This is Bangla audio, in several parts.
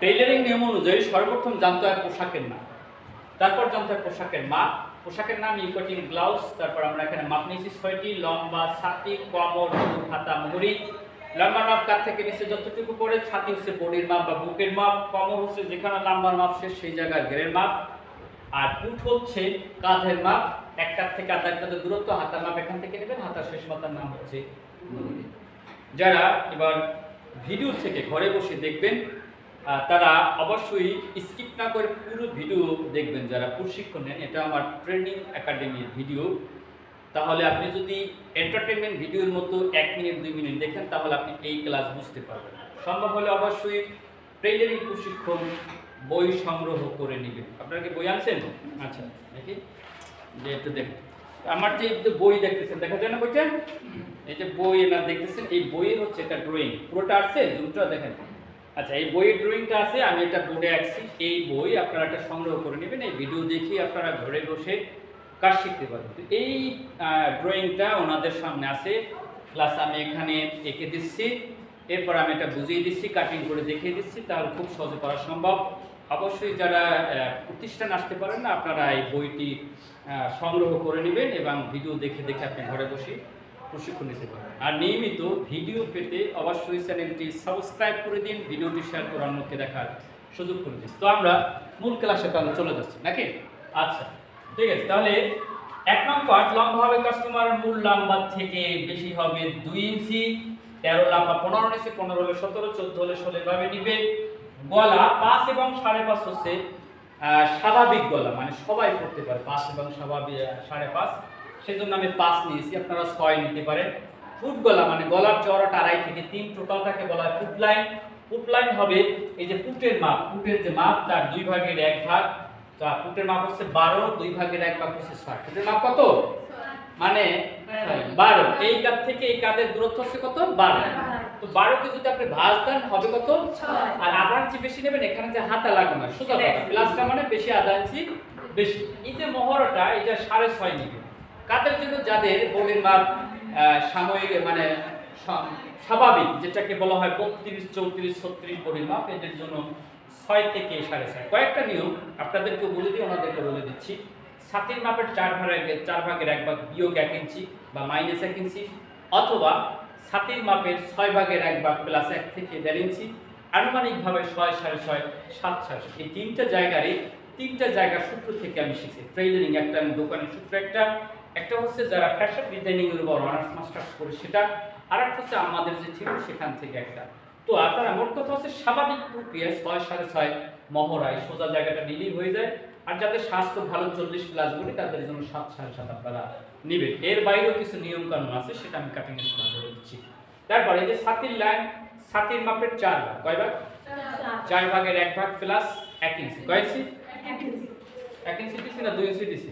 টেইলারিং নিয়ম অনুযায়ী সর্বপ্রথম জানতে হয় পোশাকের নাম, তারপর জানতে হয় পোশাকের মাপ। পোশাকের নাম ইউকটিং ব্লাউজ, তারপর আমরা এখানে মাপ নিয়েছি 6টি, লম্বা, ছাতি, কোমর, হাতা, মুহুরি। লম্বা মাপ কাঁধ থেকে নিচে যতটুকু পড়ে, ছাতি হচ্ছে বডির মাপ বা বুকের মাপ, কোমর হচ্ছে যেখানে লম্বার মাপ শেষ সেই জায়গায় ঘেরের মাপ, আর পুট হচ্ছে কাঁধের মাপ, এক কাঁধ থেকে আধা কাঁধের দূরত্ব, হাতার মাপ এখান থেকে নেবেন, হাতার শেষ মাথার নাম হচ্ছে মুহুরি। যারা এবার ভিডিও থেকে ঘরে বসে দেখবেন তারা অবশ্যই স্কিপ না করে পুরো ভিডিও দেখবেন। যারা প্রশিক্ষণ নেন, এটা আমার ট্রেনিং একাডেমির ভিডিও, তাহলে আপনি যদি এন্টারটেনমেন্ট ভিডিওর মতো 1 মিনিট 2 মিনিট দেখেন তাহলে আপনি এই ক্লাস বুঝতে পারবেন। সম্ভব হলে অবশ্যই টেইলারিং প্রশিক্ষণ বই সংগ্রহ করে নেবেন। আপনারা কি বই আনছেন? আচ্ছা দেখি যে একটু দেখুন আমার যে বই দেখতেছেন, দেখা যায় না বইটা? এই যে বই না দেখতেছেন, এই বইয়ের হচ্ছে একটা ড্রয়িং, পুরোটা আছে দুটো দেখেন। আচ্ছা, এই বইয়ের ড্রয়িংটা আছে, আমি এটা বোর্ডে আঁকছি। এই বই আপনারা একটা সংগ্রহ করে নেবেন, এই ভিডিও দেখে আপনারা ঘরে বসে কাজ শিখতে পারবেন। তো এই ড্রয়িংটা ওনাদের সামনে আছে, প্লাস আমি এখানে এঁকে দিচ্ছি, এরপর আমি এটা বুঝিয়ে দিচ্ছি, কাটিং করে দেখিয়ে দিচ্ছি, তাহলে খুব সহজে করা সম্ভব। অবশ্যই যারা প্রতিষ্ঠান আসতে পারেন না, আপনারা এই বইটি সংগ্রহ করে নেবেন এবং ভিডিও দেখে দেখে আপনি ঘরে বসে প্রশিক্ষণ নিতে পারেন। আর নিয়মিত ভিডিও পেতে অবশ্যই চ্যানেলটি সাবস্ক্রাইব করে দিন, ভিডিওটি শেয়ার করে অন্যকে দেখার সুযোগ করে দিন। তো আমরা মূল ক্লাসে তাহলে চলে যাচ্ছি নাকি? আচ্ছা ঠিক আছে, তাহলে 1 নং পার্ট, লম্বা হবে কাস্টমার মূল লম্বা থেকে বেশি হবে 2 ইঞ্চি, 13 লম্বা 15 নিচে, 15 হলে 17, 14 হলে 16 ভাবে নিবে। গলা 5 এবং 5.5 হচ্ছে স্বাভাবিক গলা, মানে সবাই পড়তে পারে 5 এবং স্বাভাবিক 5.5, সেজন্য আমি 5 নিয়েছি, আপনারা 6 নিতে পারেন। ফুট গলা মানে গলার চওড়াটা 2.5 থেকে 3, টোটালটাকে বলা হয় ফুট লাইন। ফুট লাইন হবে এই যে ফুটের মাপ, ফুটের যে মাপ তার 2 ভাগের 1 ভাগ, তা ফুটের মাপ হচ্ছে 12, 2 ভাগের 1 ভাগ হচ্ছে 6। ফুটের মাপ কত? মানে 12। এই কাঁধ থেকে এই কাঁধের দূরত্ব হচ্ছে কত? 12। তো 12 কে যদি আপনি ভাঁজ দেন হবে কত? 6। আর আধা ইঞ্চি বেশি নেবেন, এখানে যে হাতা লাগবে না, সোজা কথা, প্লাসটা মানে বেশি, আধা ইঞ্চি বেশি। এই যে মহড়াটা এটা 6.5 নেবেন। কাদের জন্য? যাদের বডির মাপ সাময়িক মানে স্বাভাবিক, যেটাকে বলা হয় 32, 34, 36 বডির মাপ, এদের জন্য 6 থেকে 6.5। কয়েকটা নিয়ম আপনাদেরকে বলে দিই, ওনাদেরকে বলে দিচ্ছি। ছাতির মাপের 4 ভাগের 1 ভাগ বিয়োগ 1 ইঞ্চি বা মাইনাস 1 ইঞ্চি, অথবা ছাতির মাপের 6 ভাগের 1 ভাগ প্লাস 1 থেকে 1.5 ইঞ্চি, আনুমানিকভাবে 6, 6.5, 7, 6। এই তিনটা জায়গার সূত্র থেকে আমি শিখছি ট্রেইলারিং। একটা আমি দোকানের সূত্র, একটা হচ্ছে যারা ফ্যাশন ডিজাইনিং এর উপর অনার্স মাস্টার্স করে সেটা, আর একটা হচ্ছে আমাদের যে ছিল সেখান থেকে একটা। তো আপনারা মোট কথা হচ্ছে স্বাভাবিক প্রক্রিয়া 6, 6.5 মহড়ায় সোজা জায়গাটা নিলেই হয়ে যায়। আর যাদের স্বাস্থ্য ভালো 40 প্লাস বডি তাদের জন্য 7, 7.5 আপনারা নেবেন। এর বাইরেও কিছু নিয়ম কানুন আছে, সেটা আমি কাটিং এর সময় বলে দিচ্ছি। তারপরে এই যে ছাতির লাইন, ছাতির মাপের 4 ভাগ, কয় ভাগ? 4 ভাগের 1 ভাগ প্লাস 1 ইঞ্চি। কয় ইঞ্চি? 1 ইঞ্চি দিছি না 2 ইঞ্চি দিছি?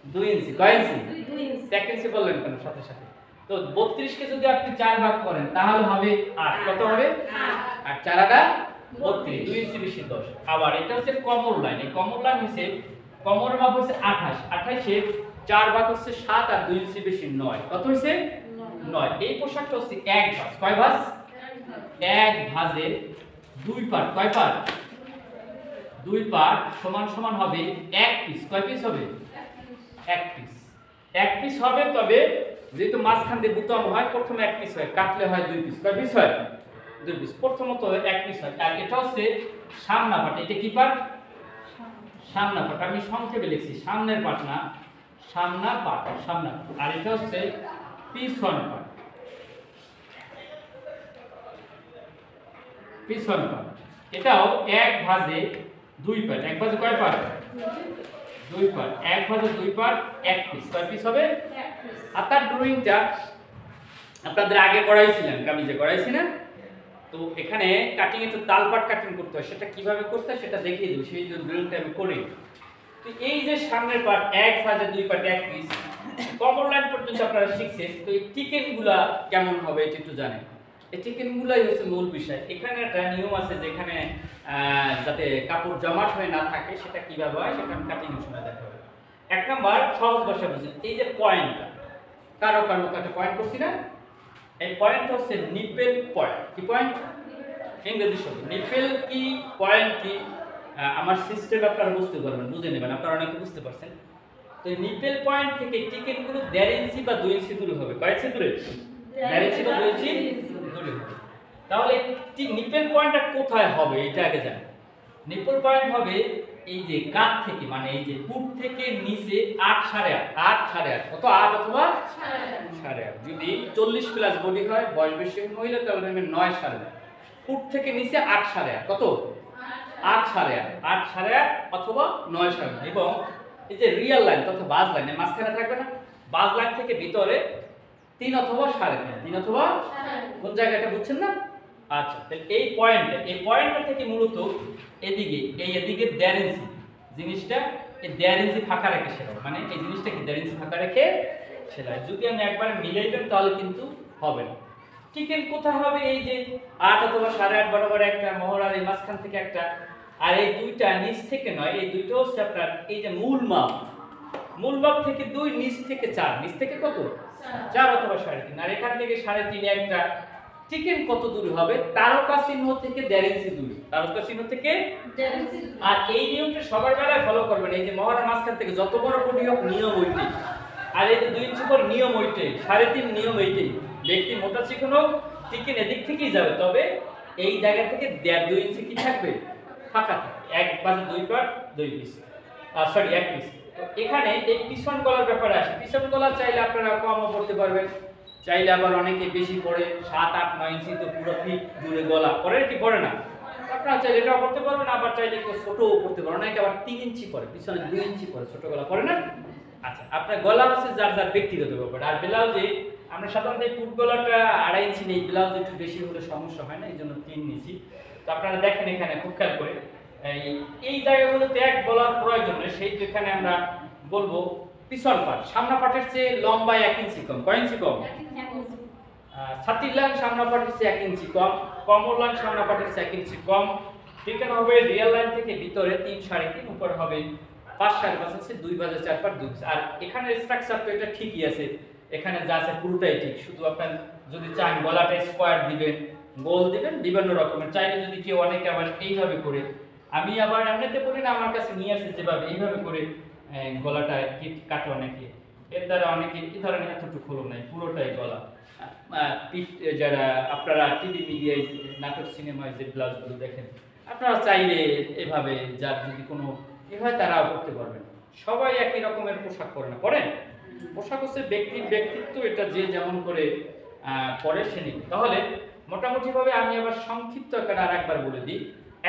2 ইঞ্চি। কয় ইঞ্চি? 2 ইঞ্চি। 1 ইঞ্চি বললেন কেন সাথে সাথে? তো 32 কে যদি আপনি 4 ভাগ করেন তাহলে হবে 8। কত হবে? 8। আর 4 আটা 32, 2 ইঞ্চি বেশি 10। আবার এটা হচ্ছে কমর লাইন। এই কমর লাইন হচ্ছে কমরের মাপ হচ্ছে 28, 28 এর 4 ভাগ হচ্ছে 7 আর 2 ইঞ্চি বেশি 9। কত হইছে? 9। এই পোশাকটা হচ্ছে 1 ভাঁজ। কয় ভাঁজ? 1 ভাঁজের 2 পার্ট। কয় পার্ট? 2 পার্ট সমান সমান হবে 1 পিস। কয় পিস হবে? 1 পিস। 1 পিস হবে, তবে যেহেতু মাঝখান দিয়ে বুতাম হয়, প্রথমে 1 পিস হয়, কাটলে হয় 2 পিস। কয় পিস হয়? 2 পিস। প্রথমত 1 পিস হয়। আর এটা হচ্ছে সামনা পাট। এটা কি পাট? সামনা পাট। আমি সংক্ষেপে লিখছি, সামনের পাট না, সামনা পাট, সামনা পাট। আর এটা হচ্ছে পিছন পাট, পিছন পাট। এটাও 1 ভাঁজে 2 পাট। 1 ভাঁজে কয় পাট? 2 পাট। 1 ভাঁজে 2 পাট, 1 পিস। কয় পিস হবে? 1 পিস। আর তার ড্রয়িংটা আপনাদের আগে করাইছিলেন, কামিজে করাইছি না? তো এখানে কাটিং এ তো তালপাট কাটিং করতে হয়, সেটা কিভাবে করতে হয় সেটা দেখিয়ে দেব, সেই জন্য ড্রয়িংটা আমি করি। তো এই যে সামনের পার্ট 1 ভাঁজে 2 পাট 1 পিস, কমর লাইন পর্যন্ত আপনারা শিখছেন। তো এই টিকেনগুলা কেমন হবে এটা একটু জানেন। এই টিকেনগুলাই হচ্ছে মূল বিষয়। এখানে একটা নিয়ম আছে যেখানে যাতে কাপড় জমাট হয়ে না থাকে, সেটা কিভাবে হয় সেটা আমি কাটিং এর সময় দেখাবো। 1 নাম্বার সহজ ভাষায় বুঝুন, এই যে পয়েন্টটা, কারো একটা পয়েন্ট করছি না, এই পয়েন্ট হচ্ছে নিপেল পয়েন্ট। কি পয়েন্ট? ইংরেজি শব্দ। নিপেল কি, পয়েন্ট কি, আমার সিস্টেম আপনারা বুঝতে পারবেন, বুঝে নেবেন, আপনারা অনেকে বুঝতে পারছেন। তো নিপেল পয়েন্ট থেকে টিকেটগুলো 1.5 ইঞ্চি বা 2 ইঞ্চি দূরে হবে। কয় ইঞ্চি দূরে? 1.5 ইঞ্চি বা 2 ইঞ্চি দূরে হবে। তাহলে নিপেল পয়েন্টটা কোথায় হবে এটা আগে জানি। নিপল পয়েন্ট হবে এই যে কাঁধ থেকে, মানে এই যে পুট থেকে নিচে 8 8.5 8 8.5 কত 8 অথবা 8.5। যদি 40 প্লাস বডি হয়, বয়স বেশি মহিলা, তাহলে নেবেন 9 8.5। পুট থেকে নিচে 8 8.5 কত 8 8.5 8 8.5 অথবা 9 8.5। এবং এই যে রিয়েল লাইন তথা বাজ লাইনের মাঝখানে থাকবে না, বাজ লাইন থেকে ভিতরে 3 অথবা 3.5 3 অথবা কোন জায়গাটা বুঝছেন না? আচ্ছা, তাহলে এই পয়েন্টটা থেকে মূলত এদিকে এদিকে 1.5 ইঞ্চি জিনিসটা, এই 1.5 ইঞ্চি ফাঁকা রেখে সেলাই, মানে এই জিনিসটা কি 1.5 ইঞ্চি ফাঁকা রেখে সেলাই। যদি আমি একবারে মিলাই দেন তাহলে কিন্তু হবে না। টিকেন কোথায় হবে? এই যে 8 অথবা 8.5 বরাবর একটা মহড়ার এই মাঝখান থেকে একটা, আর এই দুইটা নিচ থেকে নয়, এই দুইটা হচ্ছে আপনার এই যে মূল মাপ থেকে 2, নিচ থেকে 4, নিচ থেকে কত 4 অথবা 3.5, আর এখান থেকে 3.5 একটা। টিকেন কত দূরে হবে? তারকা চিহ্ন থেকে 1.5 ইঞ্চি দূরে, তারকা চিহ্ন থেকে 1.5 ইঞ্চি। আর এই নিয়মটা সবার বেলায় ফলো করবেন। এই যে মহড়ার মাঝখান থেকে যত বড় বডি হোক নিয়ম ওইটাই, আর এই যে 2 ইঞ্চি পর নিয়ম ওইটাই, 3.5 নিয়ম এইটাই। ব্যক্তি মোটা চিকন হোক, টিকেন এদিক থেকেই যাবে, তবে এই জায়গা থেকে 1.5 2 ইঞ্চি কি থাকবে ফাঁকা থাকবে, এক পাশে 2 পার্ট 2 পিস, সরি 1 পিস। তো এখানে এই পিছন গলার ব্যাপারে আসে। পিছন গলা চাইলে আপনারা কমও করতে পারবেন, চাইলে আবার অনেকে বেশি পড়ে 7 8 9 ইঞ্চি, তো পুরো ফিট দূরে গলা পরে কি পড়ে না, আপনারা চাইলে এটাও করতে পারবেন, আবার চাইলে একটু ছোটও করতে পারবেন। অনেকে আবার 3 ইঞ্চি পরে, পিছনে 2 ইঞ্চি পরে, ছোট গলা পরে না। আচ্ছা, আপনার গলা হচ্ছে যার যার ব্যক্তিগত ব্যাপার। আর ব্লাউজে আমরা সাধারণত এই পুট গলাটা 2.5 ইঞ্চি নেই, ব্লাউজ একটু বেশি হলে সমস্যা হয় না, এই জন্য 3 নিয়েছি। তো আপনারা দেখেন এখানে খুব খেয়াল করে এই জায়গাগুলোতে এক বলার প্রয়োজন নেই, সেই এখানে আমরা বলবো পিছন পাট সামনা পাটের চেয়ে লম্বা 1 ইঞ্চি কম। কয় ইঞ্চি কম? ছাতির লাইন সামনা পাটের চেয়ে 1 ইঞ্চি কম, কমর লাইন সামনা পাটের চেয়ে 1 ইঞ্চি কম। ঠিকানা হবে রিয়েল লাইন থেকে ভিতরে 3 3.5, উপর হবে 5 5.5 ইঞ্চি, 2 ভাজে 4 পাট 2 ইঞ্চি। আর এখানে স্ট্রাকচার তো এটা ঠিকই আছে, এখানে যা আছে পুরোটাই ঠিক। শুধু আপনার যদি চান গলাটা স্কোয়ার দিবেন, গোল দিবেন, বিভিন্ন রকমের। চাইলে যদি কেউ, অনেকে আবার এইভাবে করে, আমি আবার এমনিতে করি না, আমার কাছে নিয়ে আসে যেভাবে, এইভাবে করে গলাটা কাটে অনেকে, এর দ্বারা অনেকে এই ধরনের এতটুকু হলো নাই, পুরোটাই গলা। যারা আপনারা টিভি মিডিয়ায়, নাটক, সিনেমায় যে ব্লাউজগুলো দেখেন, আপনারা চাইলে এভাবে, যার যদি কোনো এ হয় তারাও করতে পারবেন। সবাই একই রকমের পোশাক পরে না, পরেন। পোশাক হচ্ছে ব্যক্তিত্ব, এটা যে যেমন করে পরে সে নিবে। তাহলে মোটামুটিভাবে আমি আবার সংক্ষিপ্ত আকারে আর একবার বলে দিই।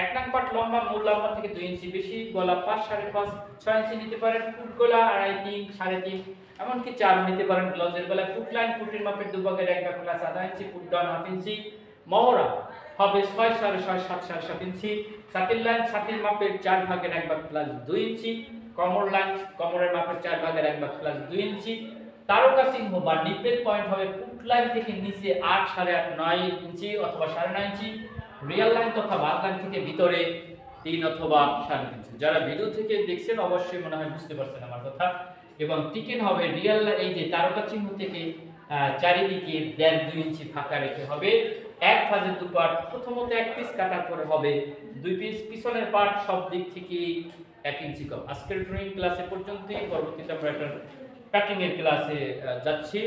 1 নং পাট লম্বা, মূল লম্বা থেকে 2 ইঞ্চি বেশি, গলা 5 5.5 6 ইঞ্চি নিতে পারেন, ফুট গলা 2.5 3 3.5 এমনকি 4 নিতে পারেন। ব্লাউজের গলা ফুট লাইন, ফুটের মাপের 2 ভাগের 1 ভাগ প্লাস আধা ইঞ্চি, ফুট ডাউন 1/2 ইঞ্চি। মহড়া হবে 6 6.5 7 7.5 ইঞ্চি। ছাতির লাইন ছাতির মাপের 4 ভাগের 1 ভাগ প্লাস 2 ইঞ্চি। কমর লাইন কমরের মাপের 4 ভাগের 1 ভাগ প্লাস 2 ইঞ্চি। তারকা চিহ্ন বা নিপেল পয়েন্ট হবে ফুট লাইন থেকে নিচে 8 8.5 9 ইঞ্চি অথবা 9.5 ইঞ্চি। রিয়েল লাইন তথা বাদ লাইন থেকে ভিতরে 3 অথবা 3.5 ইঞ্চি। যারা ভিডিও থেকে দেখছেন অবশ্যই মনে হয় বুঝতে পারছেন আমার কথা। এবং টিকেন হবে রিয়েল, এই যে তারকা চিহ্ন থেকে চারিদিকে 1.5 2 ইঞ্চি ফাঁকা রেখে হবে। এক ফাজের 2 পার্ট, প্রথমত 1 পিস কাটার পরে হবে 2 পিস। পিছনের পার্ট সব দিক থেকে 1 ইঞ্চি কম। আজকের ড্রয়িং ক্লাসে পর্যন্তই, পরবর্তীতে আমরা একটা কাটিং এর ক্লাসে যাচ্ছি।